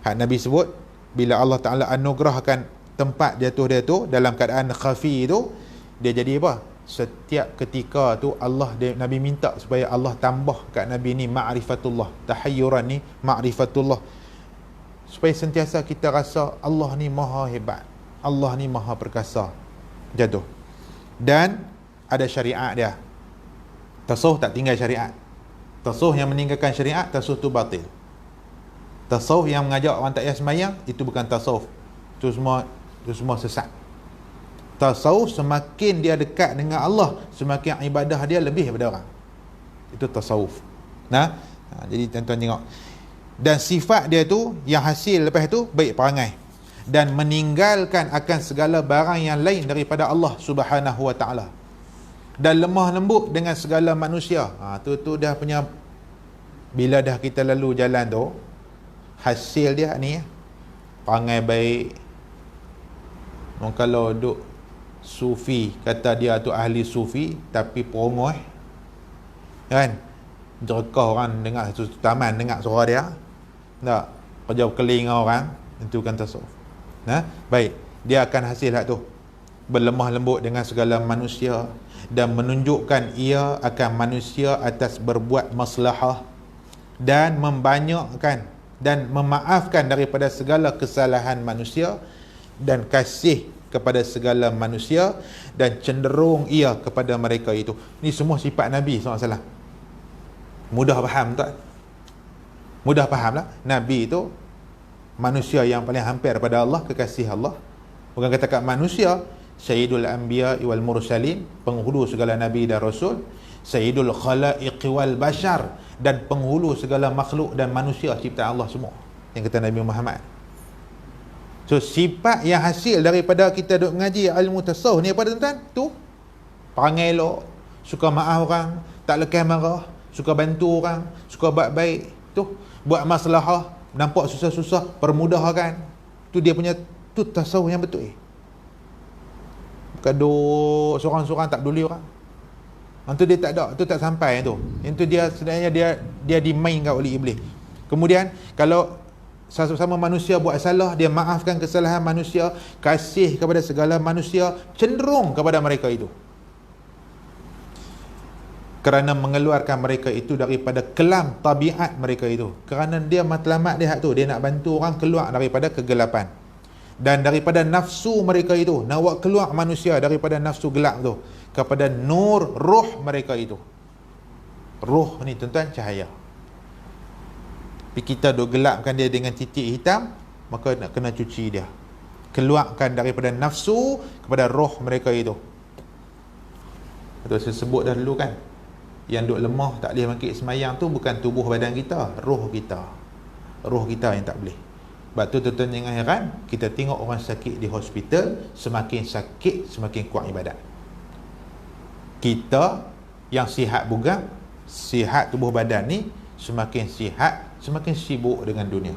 hak Nabi sebut, bila Allah Ta'ala anugerahkan tempat jatuh dia tu dalam keadaan khafi tu, dia jadi apa? setiap ketika tu Nabi minta supaya Allah tambah kat Nabi ni ma'rifatullah. Tahayyuran ni ma'rifatullah, supaya sentiasa kita rasa Allah ni maha hebat, Allah ni maha perkasa. Jatuh. Dan ada syariat dia. Tasawuf tak tinggal syariat. Tasawuf yang meninggalkan syariat, tasawuf tu batil. Tasawuf yang mengajak orang tak payah sembahyang, itu bukan tasawuf. Itu semua sesat. Tasawuf semakin dia dekat dengan Allah, semakin ibadah dia lebih daripada orang. Itu tasawuf. Jadi tuan-tuan tengok. Dan sifat dia tu, yang hasil lepas tu, baik perangai dan meninggalkan akan segala barang yang lain daripada Allah Subhanahu wa ta'ala, dan lemah lembut dengan segala manusia. Tu dah punya, bila dah kita lalu jalan tu, hasil dia ni, perangai baik. Kalau duk sufi, kata dia tu ahli sufi, tapi perongoi, kan, jerkah orang dengar satu taman, dengar suara dia, tak kerja berkeling orang, itu kan tasawuf. Baik, dia akan hasil hak tu, berlemah lembut dengan segala manusia dan menunjukkan ia akan manusia atas berbuat maslahah, dan membanyakkan dan memaafkan daripada segala kesalahan manusia, dan kasih kepada segala manusia, dan cenderung ia kepada mereka itu. Ni semua sifat Nabi SAW. Mudah faham tak? Mudah faham lah. Nabi itu manusia yang paling hampir pada Allah, kekasih Allah. Bukan kata kat manusia, Sayyidul Anbiya wal Mursalin, penghulu segala Nabi dan Rasul, Sayyidul Khalaiq wal Bashar, dan penghulu segala makhluk dan manusia ciptaan Allah semua, yang kata Nabi Muhammad. So sifat yang hasil daripada kita duk mengaji ilmu tasawuf ni apa tuan-tuan? Tu perangai elok, suka maaf orang, tak lekas marah, suka bantu orang, suka buat baik, tu buat maslahah, nampak susah-susah permudahkan. Tu dia punya, tu tasawuf yang betul. Bukan duk seorang-seorang tak peduli orang. Itu dia tak ada, tu tak sampai tu. Itu dia sebenarnya dia dimainkan oleh iblis. Kemudian kalau sama manusia buat salah, dia maafkan kesalahan manusia, kasih kepada segala manusia, cenderung kepada mereka itu, kerana mengeluarkan mereka itu daripada kelam tabiat mereka itu. Kerana dia matlamat dia tu, dia nak bantu orang keluar daripada kegelapan, dan daripada nafsu mereka itu, nak buat keluar manusia daripada nafsu gelap tu kepada nur roh mereka itu. Roh ni tuan-tuan cahaya. Tapi kita duk gelapkan dia dengan titik hitam, maka nak kena cuci dia, keluarkan daripada nafsu kepada roh mereka itu. Itu saya sebut dah dulu kan, yang duk lemah tak boleh bangkit semayang tu bukan tubuh badan kita, roh kita. Roh kita yang tak boleh. Sebab tu tuan-tuan jangan heran, kita tengok orang sakit di hospital, semakin sakit semakin kuat ibadat. Kita yang sihat bugar, sihat tubuh badan ni, semakin sihat semakin sibuk dengan dunia.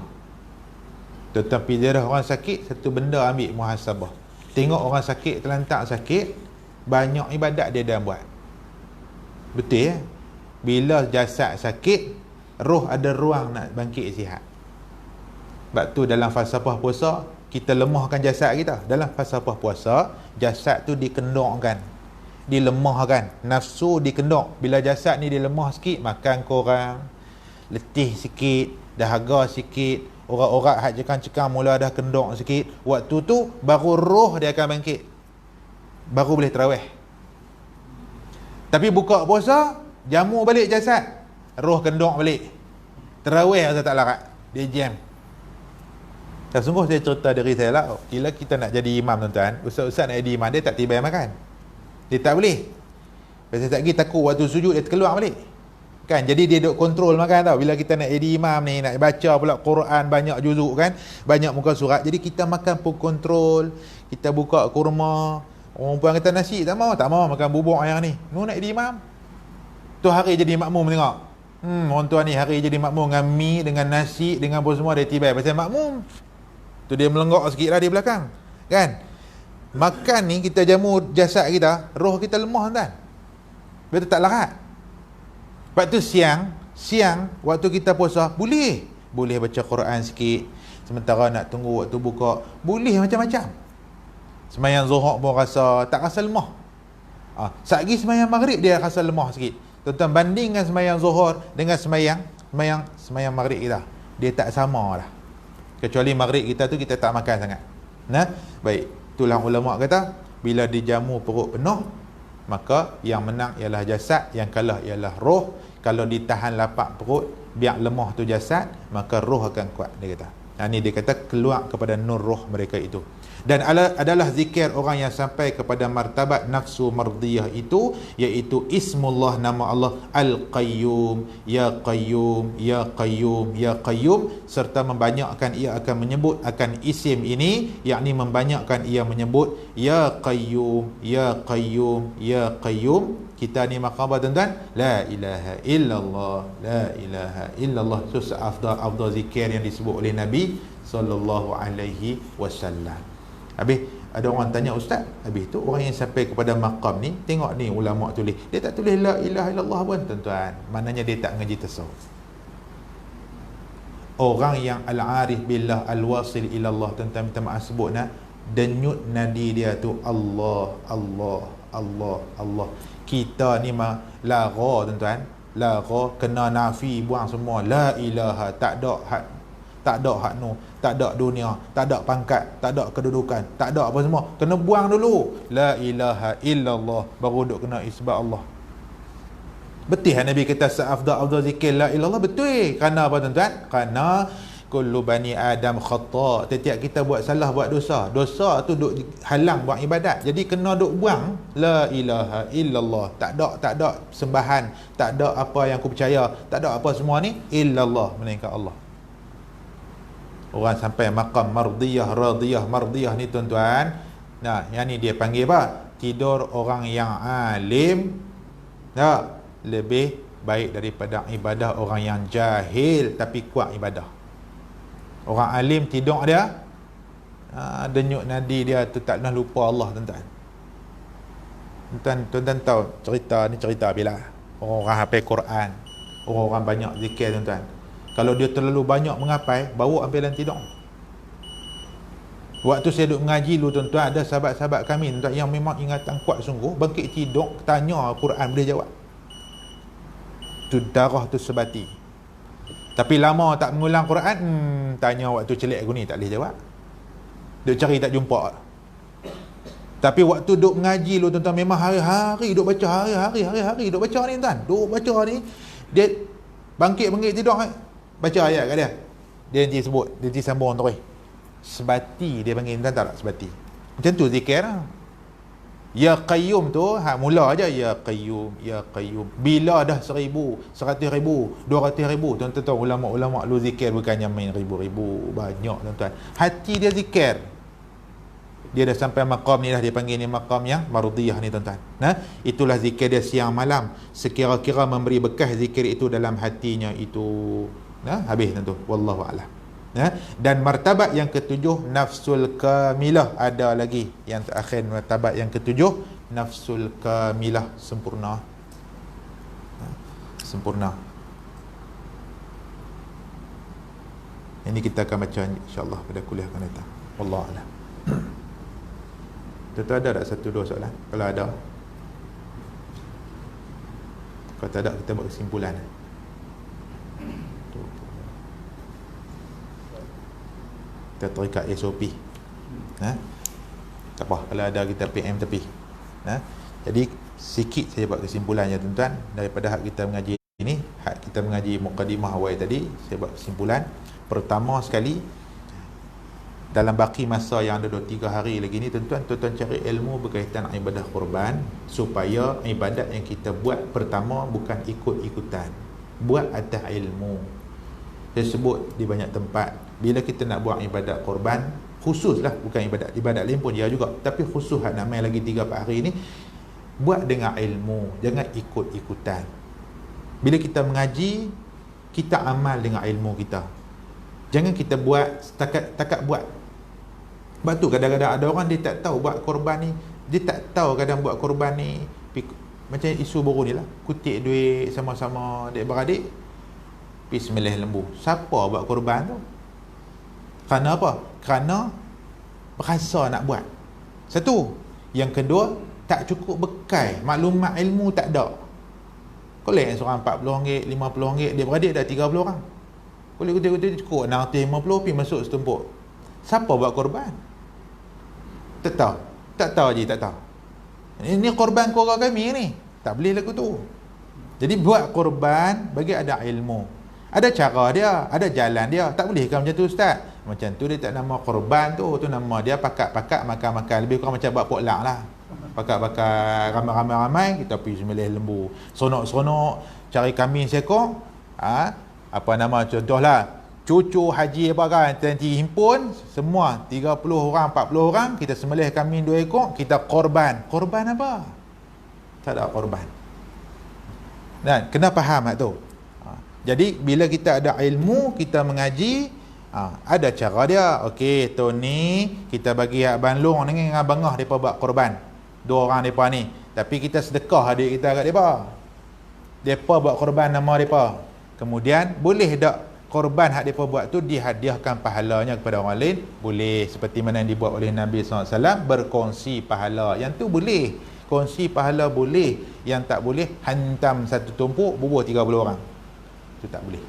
Tetapi dia dah orang sakit, satu benda ambil muhasabah. Tengok orang sakit, terlantak sakit, banyak ibadat dia dah buat. Betul ya? Bila jasad sakit, roh ada ruang nak bangkit sihat. Sebab tu dalam falsafah puasa, kita lemahkan jasad kita. Dalam falsafah puasa, jasad tu dikendorkan, dilemahkan, nafsu dikendor. Bila jasad ni dilemah sikit, makan kurang, letih sikit, dahaga sikit, orat-orat hak cekam-cekam mula dah kendor sikit. Waktu tu baru roh dia akan bangkit, baru boleh tarawih. Tapi buka puasa, jamu balik jasad, roh kendor balik, tarawih rasa tak larat, dia jam. Dan sungguh saya cerita diri saya lah, bila kita nak jadi imam tuan-tuan, ustaz-ustaz nak jadi imam, dia tak tiba makan, dia tak boleh. Pasal tak lagi takut waktu sujud dia terkeluar balik kan. Jadi dia duk kontrol makan tau. Bila kita nak jadi imam ni, nak baca pula Quran banyak juzuk kan, banyak muka surat, jadi kita makan pun kontrol. Kita buka kurma, orang puan kata nasi, tak mau makan bubuk yang ni. Nu nak jadi imam tu, hari jadi makmum tengok. Orang tua ni hari jadi makmum dengan mi, dengan nasi, dengan apa semua, dia tiba pasal makmum tu, dia melenggak sikit lah di belakang kan. Makan ni kita jamu jasad kita, roh kita lemah kan, betul tak larat. Sebab tu siang waktu kita puasa boleh baca Quran sikit, sementara nak tunggu waktu buka boleh macam-macam. Semayang zuhur pun tak rasa lemah. Satgi semayang maghrib dia rasa lemah sikit. Tuan-tuan, bandingkan semayang zuhur dengan semayang maghrib kita, dia tak sama lah. Kecuali maghrib kita tu kita tak makan sangat. Baik, itulah ulama kata bila dijamu perut penuh, maka yang menang ialah jasad, yang kalah ialah roh. Kalau ditahan lapak perut, biar lemah tu jasad, maka roh akan kuat, dia kata. Ini dia kata keluar kepada nur roh mereka itu. Dan adalah zikir orang yang sampai kepada martabat nafsu mardiyah itu, iaitu ismullah, nama Allah Al-Qayyum, Ya Qayyum, Ya Qayyum, Ya Qayyum, serta membanyakkan ia akan menyebut akan isim ini, yakni membanyakkan ia menyebut Ya Qayyum, Ya Qayyum, Ya Qayyum. Kita ni makan apa tuan-tuan? La ilaha illallah, La ilaha illallah. Itu afdal zikir yang disebut oleh Nabi sallallahu alaihi wasallam. Habis ada orang tanya, ustaz, habis tu orang yang sampai kepada maqam ni, tengok ni ulama tulis, dia tak tulis la ilaha illallah pun tuan-tuan, maknanya dia tak ngaji tasawuf. Orang yang al-arif billah al-wasil ilallah, tuan-tuan minta maaf sebut denyut nadi dia tu Allah, Allah, Allah, Allah. Kita ni lara tuan-tuan, lara kena nafi, buang semua la ilaha, tak ada hak, tak ada hak nu, tak ada dunia, tak ada pangkat, tak ada kedudukan, tak ada apa semua, kena buang dulu la ilaha illallah, baru duk kena isbat Allah. Betul Nabi kata afdal zikir la ilallah, betul. Kerana apa tuan-tuan? Kerana kullu bani adam khata', setiap kita buat salah, buat dosa, dosa tu duk halang buat ibadat, jadi kena duk buang la ilaha illallah, tak ada sembahan, tak ada apa yang aku percaya, tak ada apa semua ni illallah, melainkan Allah. Orang sampai maqam mardiyah, radiyah, mardiyah ni tuan-tuan, yang ni dia panggil apa? Tidur orang yang alim lebih baik daripada ibadah orang yang jahil tapi kuat ibadah. Orang alim tidur dia, denyut nadi dia tu tak pernah lupa Allah, tuan-tuan. Tuan-tuan tahu cerita bila orang hafal Quran, orang banyak zikir, tuan-tuan, kalau dia terlalu banyak mengapai, bawa ambil dalam tidur. Waktu saya duduk mengaji dulu, tuan-tuan, ada sahabat-sahabat kami, tuan-tuan, yang memang ingatan kuat sungguh, bangkit tidur, tanya Quran boleh jawab. Tu darah tu sebati. Tapi lama tak mengulang Quran, tanya waktu celik aku ni tak boleh jawab. Duk cari tak jumpa. Tapi waktu duk mengaji dulu, tuan-tuan, memang hari-hari duk baca, hari-hari duk baca ni, tuan. Duk baca ni, dia bangkit tidur, baca ayat kat dia. Dia nanti sebut, dia nanti sambung terus. Sebati dia panggil, tuan, tak sebati. Macam tu zikir lah. Ya Qayyum tu, mula aja Ya Qayyum, Ya Qayyum. Bila dah 1,000, 100,000, 200,000, tuan-tuan tahu ulama-ulama lu zikir bukannya main ribu-ribu, banyak, tuan-tuan. Hati dia zikir. Dia dah sampai maqam ni dah, dia panggil ni maqam yang mardiyah ni, tuan-tuan. Itulah zikir dia siang malam. Sekira-kira memberi bekas zikir itu dalam hatinya itu. Habis tentu. Wallahu a'lam. Dan martabat yang ketujuh, nafsul kamilah, ada lagi yang terakhir, martabat yang ketujuh, nafsul kamilah, sempurna. Sempurna. Ini kita akan baca insya-Allah pada kuliah akan datang. Wallahu a'lam. Tuan-tuan, ada tak satu dua soalan? Kalau ada, kalau tak ada, kita buat kesimpulan. Kita terikat SOP. Tak apa, kalau ada kita PM tepi. Jadi sikit saya buat kesimpulannya, tuan-tuan, daripada hak kita mengaji ini, hak kita mengaji mukadimah awal tadi, saya buat kesimpulan. Pertama sekali, dalam baki masa yang ada 2-3 hari lagi ni, tuan-tuan cari ilmu berkaitan ibadah korban, supaya ibadat yang kita buat pertama bukan ikut-ikutan, buat atas ilmu. Saya sebut di banyak tempat, bila kita nak buat ibadat korban, khususlah, bukan ibadat lain pun ya juga, tapi khusus nak main lagi 3-4 hari ni, buat dengan ilmu, jangan ikut-ikutan. Bila kita mengaji, kita amal dengan ilmu kita. Jangan kita buat takat buat. Sebab tu kadang-kadang ada orang dia tak tahu buat korban ni, dia tak tahu kadang buat korban ni macam isu baru ni lah, kutip duit sama-sama adik-beradik, pergi sembelih lembu. Siapa buat korban tu? Kerana apa? Kerana berasa nak buat. Satu, Yang kedua, tak cukup bekal, maklumat ilmu tak ada. Kolek seorang RM40, RM50, dia beradik dah 30 orang. Kolek cukup 650 pergi masuk setumpuk. Siapa buat korban? Tak tahu. Tak tahu je, tak tahu. Ini korban keluarga kami ni. Tak boleh lagu tu. Jadi buat korban bagi ada ilmu. Ada cara dia, ada jalan dia. Tak boleh kan macam tu ustaz? Macam tu dia tak nama korban tu. Tu nama dia pakat-pakat makan-makan. Lebih kurang macam buat potluck lah. Pakat-pakat ramai-ramai kita pergi sembelih lembu. Seronok-seronok cari kambing seekor. Apa nama contohlah cucu haji apa kan, nanti himpun semua 30 orang 40 orang, kita sembelih kambing 2 ekor, kita korban. Korban apa? Tak ada korban. Dan kena faham tu. Jadi bila kita ada ilmu, kita mengaji, ada cara dia. Okey, tu ni kita bagi hak bandlung dengan bangah depa buat korban. 2 orang depa ni. Tapi kita sedekah adik kita kat depa. Depa buat korban nama depa. Kemudian boleh tak korban hak depa buat tu dihadiahkan pahalanya kepada orang lain? Boleh, seperti mana yang dibuat oleh Nabi SAW, berkongsi pahala. Yang tu boleh. Kongsi pahala boleh. Yang tak boleh hantam satu tumpuk bubuh 30 orang. Itu tak boleh.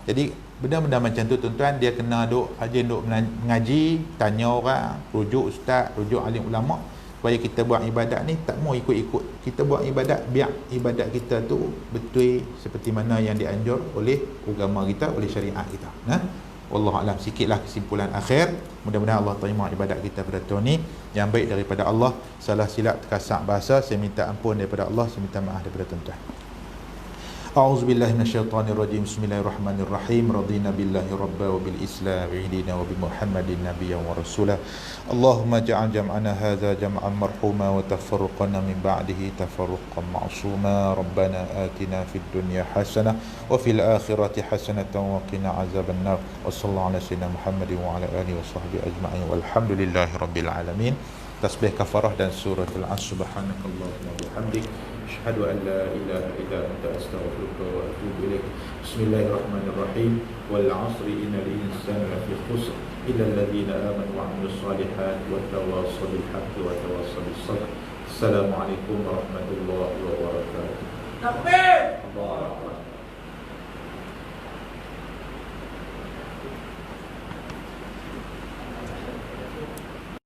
Jadi benda-benda macam tu tuan-tuan, dia kena rajin duk mengaji, tanya orang, rujuk ustaz, rujuk alim ulama, supaya kita buat ibadat ni tak mau ikut-ikut. Kita buat ibadat biar ibadat kita tu betul seperti mana yang dianjur oleh agama kita, oleh syariat kita. Wallahu a'lam. Sikitlah kesimpulan akhir. Mudah-mudahan Allah terima ibadat kita pada tahun ni yang baik daripada Allah. Salah silap terkasak bahasa, saya minta ampun daripada Allah, saya minta maaf daripada tuan-tuan. أعوذ بالله من الشيطان الرجيم بسم الله الرحمن الرحيم رضينا بالله ربا وبالإسلام عيدنا وبمحمد نبيا ورسولا اللهم اجعل جمعنا هذا جمعا مرحوما وتفرقنا من بعده تفرقا معصوما ربنا آتنا في الدنيا حسنة وفي الآخرة حسنة وقنا عذاب النار وصلى الله على سيدنا محمد وعلى آله وصحبه أجمعين والحمد لله رب العالمين. Tasbih kafarah dan surah Al-Asr. Subhanakallahumma wa bihamdik, asyhadu an la ilaha illa anta, astaghfiruka wa atubu ilaik. Bismillahirrahmanirrahim. Wal 'asri innal insana lafi khusr illa alladhina amanu wa 'amilus solihati wa tawassaw bil haqqi wa tawassaw bis sabr. Assalamualaikum warahmatullahi wabarakatuh. Takbir. Allahu akbar.